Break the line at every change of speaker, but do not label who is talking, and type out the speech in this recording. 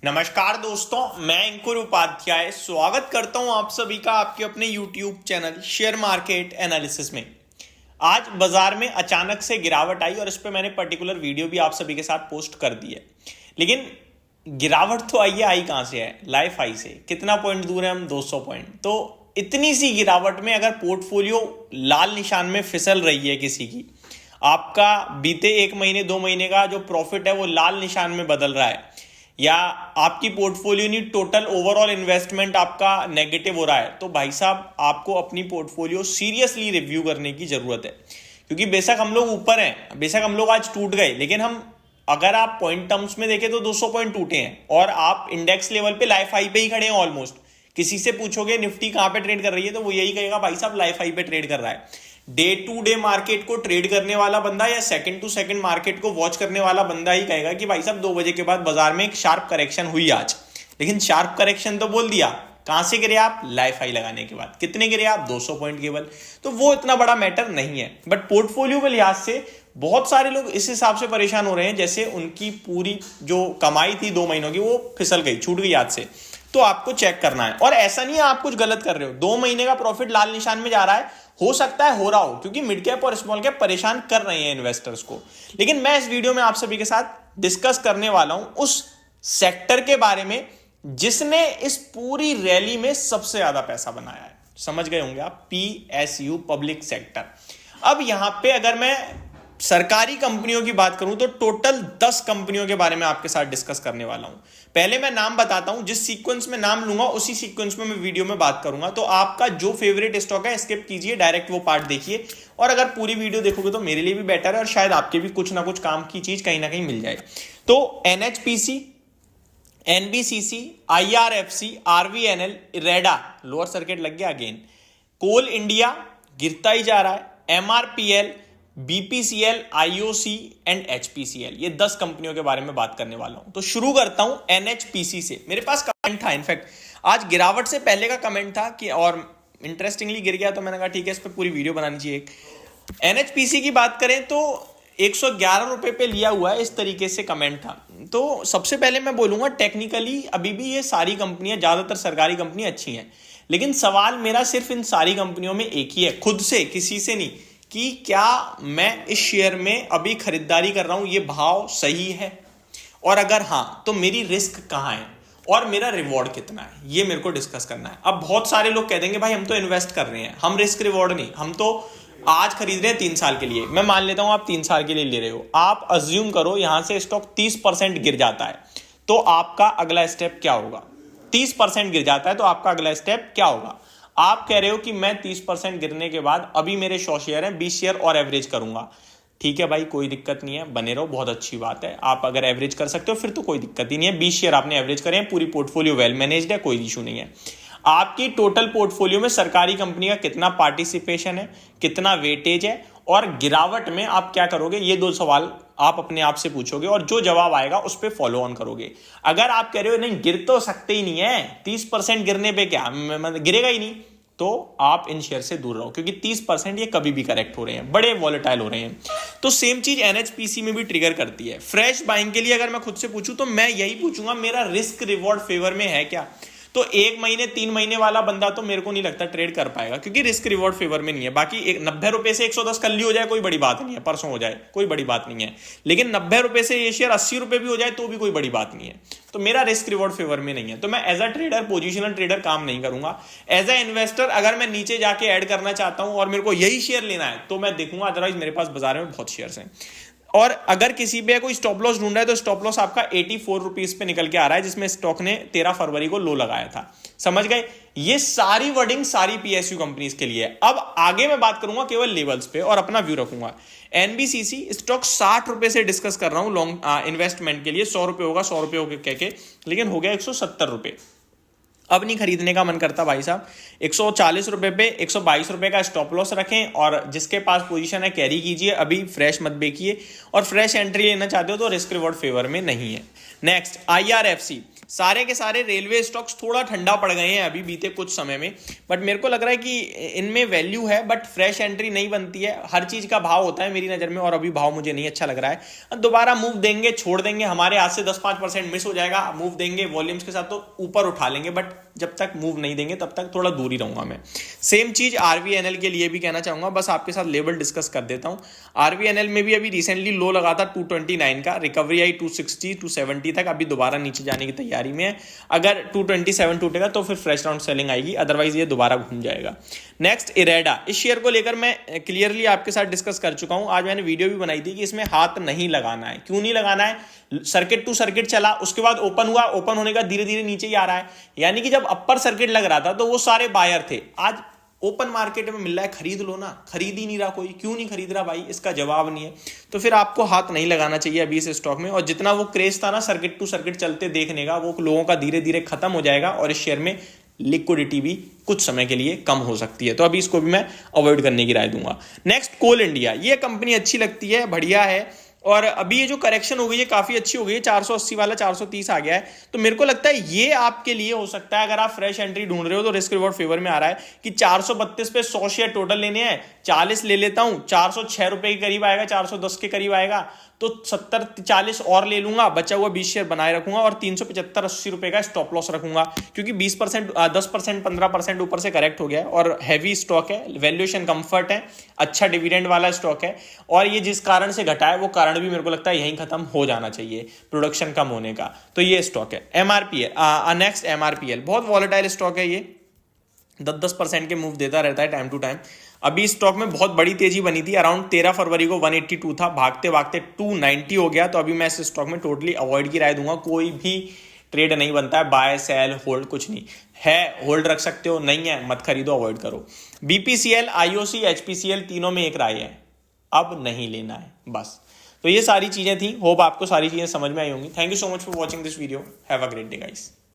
नमस्कार दोस्तों, मैं अंकुर उपाध्याय स्वागत करता हूं आप सभी का आपके अपने YouTube channel share market analysis में। आज बाजार में अचानक से गिरावट आई और इस पे मैंने पर्टिकुलर वीडियो भी आप सभी के साथ पोस्ट कर दी है। लेकिन गिरावट तो आई कहां से है? लाइफ हाई से। कितना पॉइंट दूर है हम? 200 पॉइंट। तो इतनी सी गिरावट में अगर पोर्टफोलियो लाल निशान में फिसल रही है किसी की, आपका बीते 1 महीने 2 महीने का जो प्रॉफिट है वो लाल निशान में बदल रहा है, या आपकी पोर्टफोलियो नहीं टोटल ओवरऑल इन्वेस्टमेंट आपका नेगेटिव हो रहा है, तो भाई साहब आपको अपनी पोर्टफोलियो सीरियसली रिव्यू करने की जरूरत है। क्योंकि बेशक हम लोग ऊपर हैं, बेशक हम लोग आज टूट गए, लेकिन हम अगर आप पॉइंट टर्म्स में देखें तो 200 पॉइंट टूटे हैं और आप इंडेक्स लेवल पे लाइफ हाई पे ही खड़े हैं ऑलमोस्ट। किसी से पूछोगे निफ्टी कहां पे ट्रेड कर रही है तो वो यही कहेगा भाई साहब लाइफ हाई पे ट्रेड कर रहा है। डे टू डे मार्केट को ट्रेड करने वाला बंदा या सेकंड टू सेकंड मार्केट को वॉच करने वाला बंदा ही कहेगा कि भाई साहब 2 बजे के बाद बाजार में एक शार्प करेक्शन हुई आज। लेकिन शार्प करेक्शन तो बोल दिया, कहां से गिरे आप? लाइफ हाई लगाने के बाद। कितने गिरे आप? 200 पॉइंट केवल। तो वो इतना बड़ा मैटर नहीं है, बट पोर्टफोलियो के लिहाज से बहुत सारे लोग इस हिसाब से परेशान हो रहे हैं जैसे उनकी पूरी जो कमाई थी 2 महीनों की वो फिसल गई, छूट गई हाथ से। तो आपको चेक करना है, और ऐसा नहीं है आप कुछ गलत कर रहे हो। 2 महीने का प्रॉफिट लाल निशान में जा रहा है, हो सकता है हो रहा हो, क्योंकि मिड कैप और स्मॉल कैप परेशान कर रहे हैं इन्वेस्टर्स को। लेकिन मैं इस वीडियो में आप सभी के साथ डिस्कस करने वाला हूं उस सेक्टर के बारे में जिसने इस पूरी रैली में सबसे ज्यादा पैसा बनाया है। समझ गए होंगे आप, PSU पब्लिक सेक्टर। अब यहां पे अगर मैं सरकारी कंपनियों की बात करूं तो टोटल 10 कंपनियों के बारे में आपके साथ डिस्कस करने वाला हूं। पहले मैं नाम बताता हूं, जिस सीक्वेंस में नाम लूंगा उसी सीक्वेंस में मैं वीडियो में बात करूंगा। तो आपका जो फेवरेट स्टॉक है स्किप कीजिए, डायरेक्ट वो पार्ट देखिए, और अगर पूरी वीडियो देखोगे तो मेरे लिए भी बेटर है और शायद आपके भी कुछ ना कुछ काम की चीज कहीं ना कहीं मिल जाए। तो NHPC, NBCC, IRFC, RVNL, IREDA lower circuit लग गया अगेन, कोल इंडिया गिरता ही जा रहा है, MRPL, BPCL, IOC and HPCL, ये 10 कंपनियों के बारे में बात करने वाला हूं। तो शुरू करता हूं NHPC से। मेरे पास कमेंट था, इनफैक्ट आज गिरावट से पहले का कमेंट था कि और इंटरेस्टिंगली गिर गया, तो मैंने कहा ठीक है इस पर पूरी वीडियो बनानी चाहिए। NHPC की बात करें तो 111 रुपए पे लिया हुआ है, इस तरीके से कमेंट था। तो सबसे पहले मैं बोलूंगा टेक्निकली अभी भी ये सारी कंपनियां, ज्यादातर सरकारी कंपनियां अच्छी हैं, लेकिन सवाल मेरा सिर्फ इन सारी कंपनियों में एक ही है, खुद से, किसी से नहीं, कि क्या मैं इस शेयर में अभी खरीदारी कर रहा हूं, ये भाव सही है, और अगर हां तो मेरी रिस्क कहां है और मेरा रिवॉर्ड कितना है, ये मेरे को डिस्कस करना है। अब बहुत सारे लोग कह देंगे भाई हम तो इन्वेस्ट कर रहे हैं, हम रिस्क रिवॉर्ड नहीं, हम तो आज खरीद रहे हैं 3 साल के लिए। मैं मान लेता हूं आप 3 साल के लिए ले रहे हो, आप अज्यूम करो यहां से स्टॉक 30% गिर जाता है, तो आपका अगला स्टेप क्या होगा? 30% गिर जाता है तो आपका अगला स्टेप क्या होगा? आप कह रहे हो कि मैं 30% गिरने के बाद अभी मेरे 100 शेयर हैं, 20 शेयर और एवरेज करूंगा। ठीक है भाई, कोई दिक्कत नहीं है, बने रहो, बहुत अच्छी बात है। आप अगर एवरेज कर सकते हो फिर तो कोई दिक्कत ही नहीं है। 20 शेयर आपने एवरेज करे हैं, पूरी पोर्टफोलियो वेल मैनेज्ड है, कोई इशू नहीं है। आपकी टोटल पोर्टफोलियो में सरकारी कंपनी का कितना पार्टिसिपेशन है, कितना वेटेज है, और गिरावट में आप क्या करोगे, ये 2 सवाल आप अपने आप से पूछोगे और जो जवाब आएगा उस पर फॉलो ऑन करोगे। अगर आप कह रहे हो नहीं गिर तो सकते ही नहीं है, 30% गिरने पे क्या गिरेगा ही नहीं, तो आप इन शेयर से दूर रहो, क्योंकि 30% ये कभी भी करेक्ट हो रहे हैं, बड़े वॉलेटाइल हो रहे हैं। तो सेम चीज NHPC में भी ट्रिगर करती है। फ्रेश बाइंग के लिए अगर मैं खुद से पूछूं तो मैं यही पूछूंगा, मेरा रिस्क रिवॉर्ड फेवर में है क्या? तो 1 महीने 3 महीने वाला बंदा तो मेरे को नहीं लगता ट्रेड कर पाएगा, क्योंकि रिस्क रिवॉर्ड फेवर में नहीं है। बाकी 90 रुपए से 110 कल ही हो जाए कोई बड़ी बात नहीं है, परसों हो जाए कोई बड़ी बात नहीं है, लेकिन 90 रुपए से ये शेयर 80 रुपए भी हो जाए तो भी कोई बड़ी बात नहीं है। तो मेरा रिस्क रिवॉर्ड फेवर में नहीं है, तो मैं as a trader, positional trader काम नहीं करूंगा। एज अ इन्वेस्टर अगर मैं नीचे जाके ऐड करना चाहता हूं और मेरे को यही शेयर लेना है तो मैं देखूंगा, अदरवाइज मेरे पास बाजार में बहुत शेयर्स हैं। और अगर किसी पे कोई स्टॉप लॉस ढूंढ रहा है तो स्टॉप लॉस आपका 84 रुपीज पे निकल के आ रहा है, जिसमें स्टॉक ने 13 फरवरी को लो लगाया था। समझ गए? ये सारी वर्डिंग सारी PSU कंपनीज के लिए है। अब आगे मैं बात करूंगा केवल लेवल्स पे और अपना व्यू रखूंगा। NBCC स्टॉक 60 रुपए से डिस्कस कर रहा हूं लॉन्ग इन्वेस्टमेंट के लिए, 100 रुपए होगा, 100 रुपए होगा कह के, लेकिन हो गया 170 रुपए। अब नहीं खरीदने का मन करता भाई साहब। 140 रुपए पे 122 रुपए का स्टॉप लॉस रखें, और जिसके पास पोजीशन है कैरी कीजिए, अभी फ्रेश मत बेचिए, और फ्रेश एंट्री लेना चाहते हो तो रिस्क रिवॉर्ड फेवर में नहीं है। नेक्स्ट IRFC सारे के सारे रेलवे स्टॉक्स थोड़ा ठंडा पड़ गए हैं अभी बीते कुछ समय में, बट मेरे को लग रहा है कि इनमें वैल्यू है, बट फ्रेश एंट्री नहीं बनती है। हर चीज का भाव होता है मेरी नजर में, और अभी भाव मुझे नहीं अच्छा लग रहा है। दोबारा मूव देंगे, छोड़ देंगे, हमारे हाथ से 10-5% मिस हो जाएगा, मूव देंगे वॉल्यूम्स के साथ तो ऊपर उठा लेंगे, बट जब तक मूव नहीं देंगे तब तक थोड़ा दूर ही रहूंगा मैं। सेम चीज आरवीएनएल के लिए भी कहना चाहूंगा, बस आपके साथ लेवल डिस्कस कर देता हूं। आरवीएनएल में भी अभी रिसेंटली लो लगा था 229 का, रिकवरी आई 260 270 तक, अभी दोबारा नीचे जाने की तैयारी में है। अगर 227 टूटेगा तो फिर फ्रेश राउंड सेलिंग आएगी, अदरवाइज ये दोबारा घूम जाएगा। नेक्स्ट इरेडा, इस शेयर को लेकर मैं क्लियरली आपके साथ डिस्कस कर चुका हूं, आज मैंने वीडियो भी बनाई थी कि इसमें हाथ नहीं लगाना है। क्यों नहीं लगाना है? सर्किट टू सर्किट चला, उसके बाद ओपन हुआ, ओपन होने का धीरे धीरे नीचे ही आ रहा है, यानी कि जब अपर सर्किट लग रहा था तो वो सारे बायर थे। आज ओपन मार्केट में मिल रहा है, खरीद लो ना, खरीद ही नहीं रहा कोई। क्यों नहीं खरीद रहा भाई? इसका जवाब नहीं है। तो फिर आपको हाथ नहीं लगाना चाहिए अभी इस स्टॉक में। और जितना वो क्रेज था ना सर्किट टू सर्किट चलते देखने का, वो लोगों का धीरे धीरे खत्म हो जाएगा और इस शेयर में लिक्विडिटी भी कुछ समय के लिए कम हो सकती है, तो अभी इसको भी मैं अवॉइड करने की राय दूंगा। नेक्स्ट कोल इंडिया, ये कंपनी अच्छी लगती है, बढ़िया है, और अभी ये जो करेक्शन हो गई है काफी अच्छी हो गई है, 480 वाला 430 आ गया है, तो मेरे को लगता है ये आपके लिए हो सकता है। अगर आप फ्रेश एंट्री ढूंढ रहे हो तो रिस्क रिवॉर्ड फेवर में आ रहा है कि 432 पे 100 शेयर टोटल लेने हैं, 40 ले लेता हूं, 406 रुपए के करीब आएगा, 410 के करीब आएगा, तो 70-40 और ले लूंगा, बचा हुआ 20 शेयर बनाए रखूंगा और 375-80 रुपए का स्टॉप लॉस रखूंगा, क्योंकि 20% 10% 15% ऊपर से करेक्ट हो गया और हैवी स्टॉक है, वैल्यूएशन कंफर्ट है, अच्छा डिविडेंड वाला स्टॉक है, और ये जिस कारण से घटा है वो कारण भी मेरे को लगता है यहीं खत्म हो जाना चाहिए, प्रोडक्शन कम होने का। तो ये स्टॉक है। एमआरपीएल, नेक्स्ट एमआरपीएल बहुत वॉलेटाइल स्टॉक है, ये 10% के मूव देता रहता है टाइम टू टाइम। अभी स्टॉक में बहुत बड़ी तेजी बनी थी, अराउंड 13 फरवरी को 182 था, भागते भागते 290 हो गया, तो अभी मैं इस स्टॉक में टोटली अवॉइड की राय दूंगा। कोई भी ट्रेड नहीं बनता है, बाय सेल होल्ड कुछ नहीं है, होल्ड रख सकते हो, नहीं है मत खरीदो, अवॉइड करो। बीपीसीएल, आईओसी, एचपीसीएल तीनों में एक राय है, अब नहीं लेना है बस। तो ये सारी चीजें थी, होप आपको सारी चीजें समझ में आई होंगी। Thank you so much for watching this video, have a great day guys.